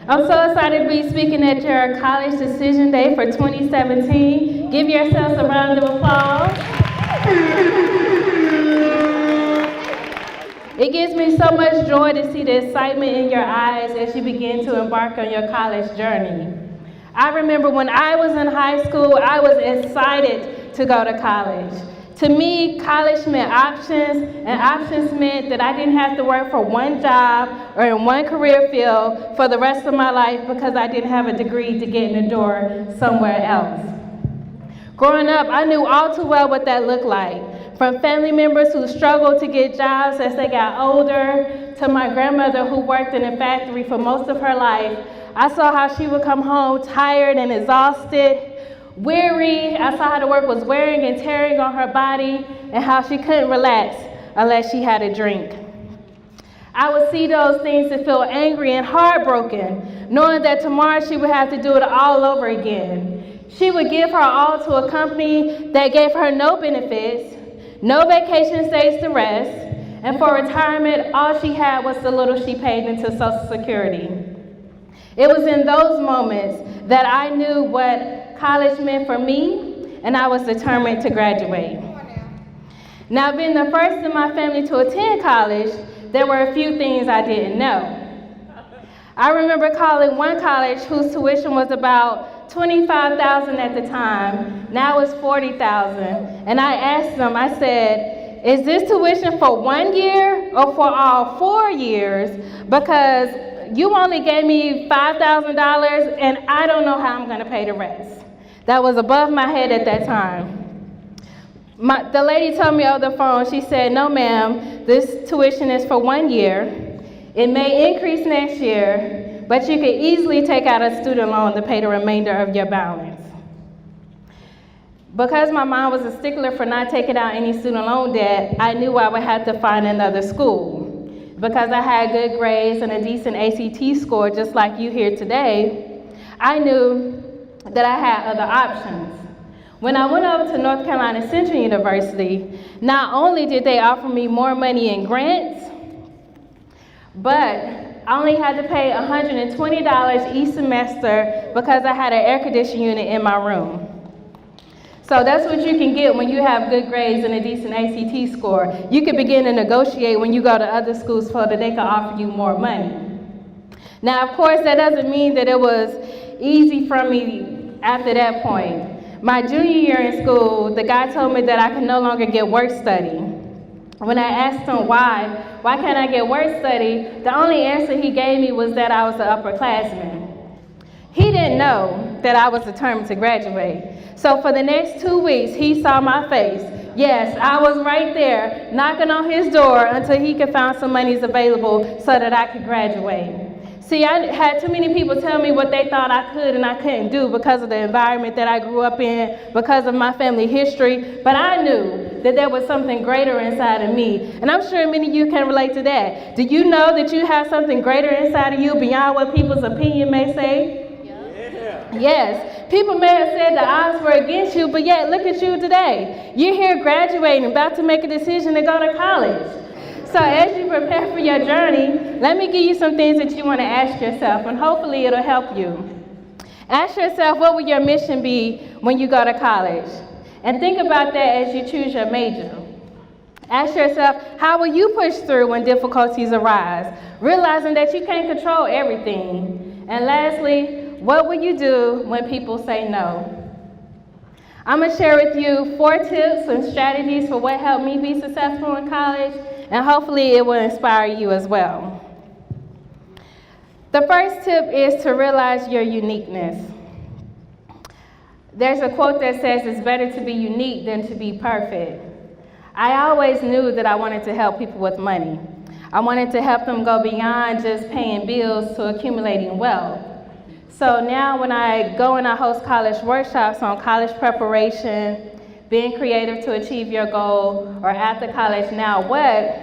I'm so excited to be speaking at your College Decision Day for 2017. Give yourselves a round of applause. It gives me so much joy to see the excitement in your eyes as you begin to embark on your college journey. I remember when I was in high school, I was excited to go to college. To me, college meant options, and options meant that I didn't have to work for one job or in one career field for the rest of my life because I didn't have a degree to get in the door somewhere else. Growing up, I knew all too well what that looked like. From family members who struggled to get jobs as they got older, to my grandmother who worked in a factory for most of her life, I saw how she would come home tired and exhausted, weary. I saw how the work was wearing and tearing on her body and how she couldn't relax unless she had a drink. I would see those things and feel angry and heartbroken, knowing that tomorrow she would have to do it all over again. She would give her all to a company that gave her no benefits, no vacation days to rest, and for retirement, all she had was the little she paid into Social Security. It was in those moments that I knew what college meant for me, and I was determined to graduate. Now, being the first in my family to attend college, there were a few things I didn't know. I remember calling one college whose tuition was about $25,000 at the time. Now it's $40,000. And I asked them, I said, is this tuition for 1 year or for all 4 years? Because you only gave me $5,000 and I don't know how I'm gonna pay the rest. That was above my head at that time. The lady told me over the phone, she said, no ma'am, this tuition is for 1 year. It may increase next year, but you could easily take out a student loan to pay the remainder of your balance. Because my mom was a stickler for not taking out any student loan debt, I knew I would have to find another school. Because I had good grades and a decent ACT score, just like you here today, I knew that I had other options. When I went over to North Carolina Central University, not only did they offer me more money in grants, but I only had to pay $120 each semester because I had an air conditioning unit in my room. So that's what you can get when you have good grades and a decent ACT score. You can begin to negotiate when you go to other schools so that they can offer you more money. Now, of course, that doesn't mean that it was easy for me after that point. My junior year in school, the guy told me that I could no longer get work study. When I asked him why can't I get work study, the only answer he gave me was that I was an upperclassman. He didn't know that I was determined to graduate. So for the next 2 weeks, he saw my face. Yes, I was right there, knocking on his door until he could find some monies available so that I could graduate. See, I had too many people tell me what they thought I could and I couldn't do because of the environment that I grew up in, because of my family history, but I knew that there was something greater inside of me. And I'm sure many of you can relate to that. Do you know that you have something greater inside of you beyond what people's opinion may say? Yes, people may have said the odds were against you, but yet look at you today. You're here graduating, about to make a decision to go to college. So as you prepare for your journey, let me give you some things that you want to ask yourself, and hopefully it'll help you. Ask yourself, what will your mission be when you go to college? And think about that as you choose your major. Ask yourself, how will you push through when difficulties arise, realizing that you can't control everything? And lastly, what will you do when people say no? I'm going to share with you 4 tips and strategies for what helped me be successful in college, and hopefully it will inspire you as well. The first tip is to realize your uniqueness. There's a quote that says, it's better to be unique than to be perfect. I always knew that I wanted to help people with money. I wanted to help them go beyond just paying bills to accumulating wealth. So now when I go and I host college workshops on college preparation, being creative to achieve your goal, or after college, now what,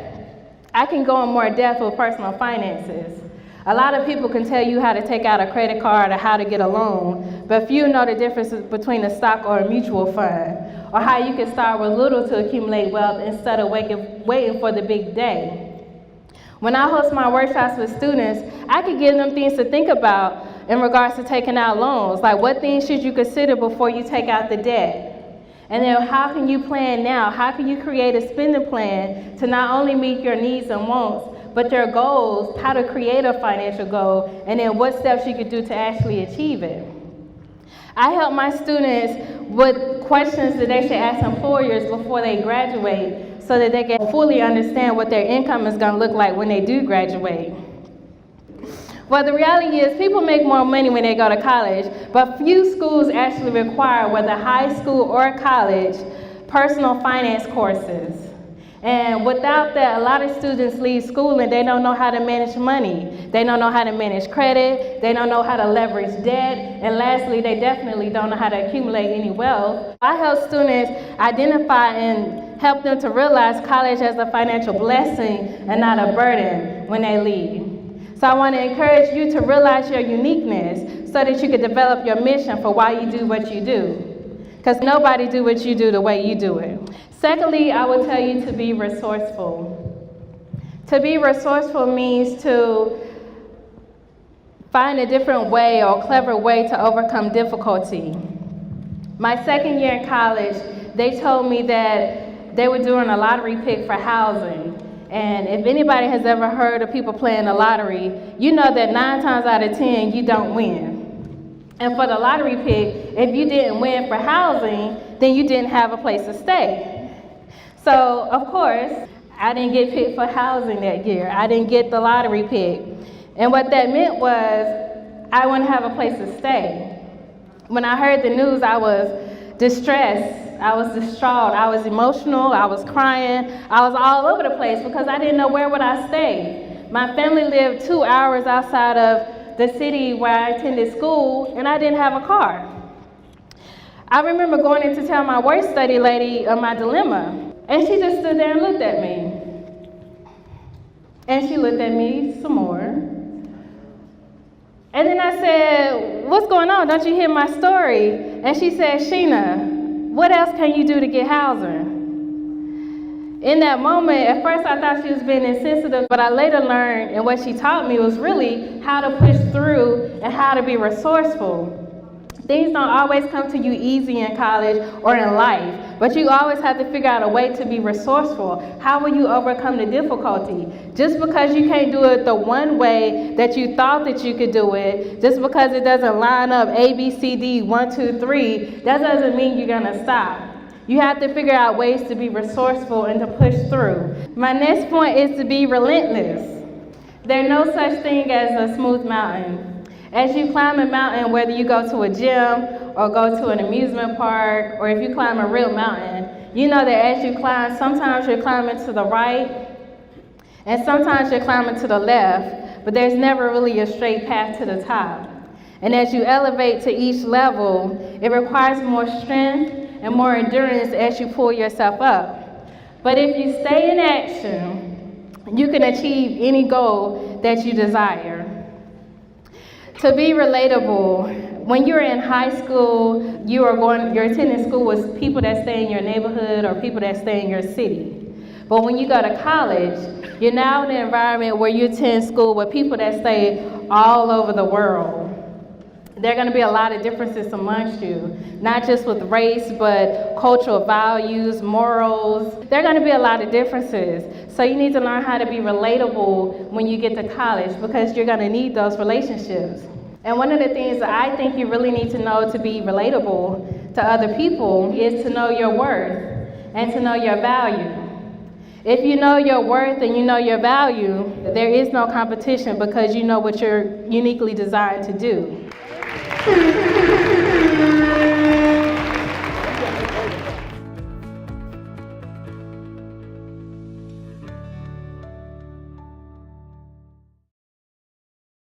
I can go in more depth with personal finances. A lot of people can tell you how to take out a credit card or how to get a loan, but few know the difference between a stock or a mutual fund, or how you can start with little to accumulate wealth instead of waiting for the big day. When I host my workshops with students, I could give them things to think about in regards to taking out loans, like what things should you consider before you take out the debt? And then how can you plan now? How can you create a spending plan to not only meet your needs and wants, but your goals, how to create a financial goal, and then what steps you could do to actually achieve it. I help my students with questions that they should ask employers before they graduate so that they can fully understand what their income is going to look like when they do graduate. Well, the reality is people make more money when they go to college, but few schools actually require, whether high school or college, personal finance courses. And without that, a lot of students leave school and they don't know how to manage money. They don't know how to manage credit. They don't know how to leverage debt. And lastly, they definitely don't know how to accumulate any wealth. I help students identify and help them to realize college as a financial blessing and not a burden when they leave. So I want to encourage you to realize your uniqueness so that you can develop your mission for why you do what you do. Because nobody do what you do the way you do it. Secondly, I would tell you to be resourceful. To be resourceful means to find a different way or clever way to overcome difficulty. My second year in college, they told me that they were doing a lottery pick for housing. And if anybody has ever heard of people playing the lottery, you know that 9 times out of 10, you don't win. And for the lottery pick, if you didn't win for housing, then you didn't have a place to stay. So, of course, I didn't get picked for housing that year. I didn't get the lottery pick. And what that meant was I wouldn't have a place to stay. When I heard the news, I was distressed. I was distraught. I was emotional. I was crying. I was all over the place because I didn't know where would I stay. My family lived 2 hours outside of the city where I attended school, and I didn't have a car. I remember going in to tell my work study lady of my dilemma, and she just stood there and looked at me. And she looked at me some more. And then I said, "What's going on? Don't you hear my story?" And she said, "Sheena, what else can you do to get housing?" In that moment, at first I thought she was being insensitive, but I later learned, and what she taught me was really how to push through and how to be resourceful. Things don't always come to you easy in college or in life, but you always have to figure out a way to be resourceful. How will you overcome the difficulty? Just because you can't do it the one way that you thought that you could do it, just because it doesn't line up A, B, C, D, 1, 2, 3, that doesn't mean you're gonna stop. You have to figure out ways to be resourceful and to push through. My next point is to be relentless. There's no such thing as a smooth mountain. As you climb a mountain, whether you go to a gym or go to an amusement park, or if you climb a real mountain, you know that as you climb, sometimes you're climbing to the right and sometimes you're climbing to the left, but there's never really a straight path to the top. And as you elevate to each level, it requires more strength and more endurance as you pull yourself up. But if you stay in action, you can achieve any goal that you desire. To be relatable, when you're in high school, you're attending school with people that stay in your neighborhood or people that stay in your city. But when you go to college, you're now in an environment where you attend school with people that stay all over the world. There are going to be a lot of differences amongst you, not just with race, but cultural values, morals. There are going to be a lot of differences. So you need to learn how to be relatable when you get to college because you're going to need those relationships. And one of the things that I think you really need to know to be relatable to other people is to know your worth and to know your value. If you know your worth and you know your value, there is no competition because you know what you're uniquely designed to do.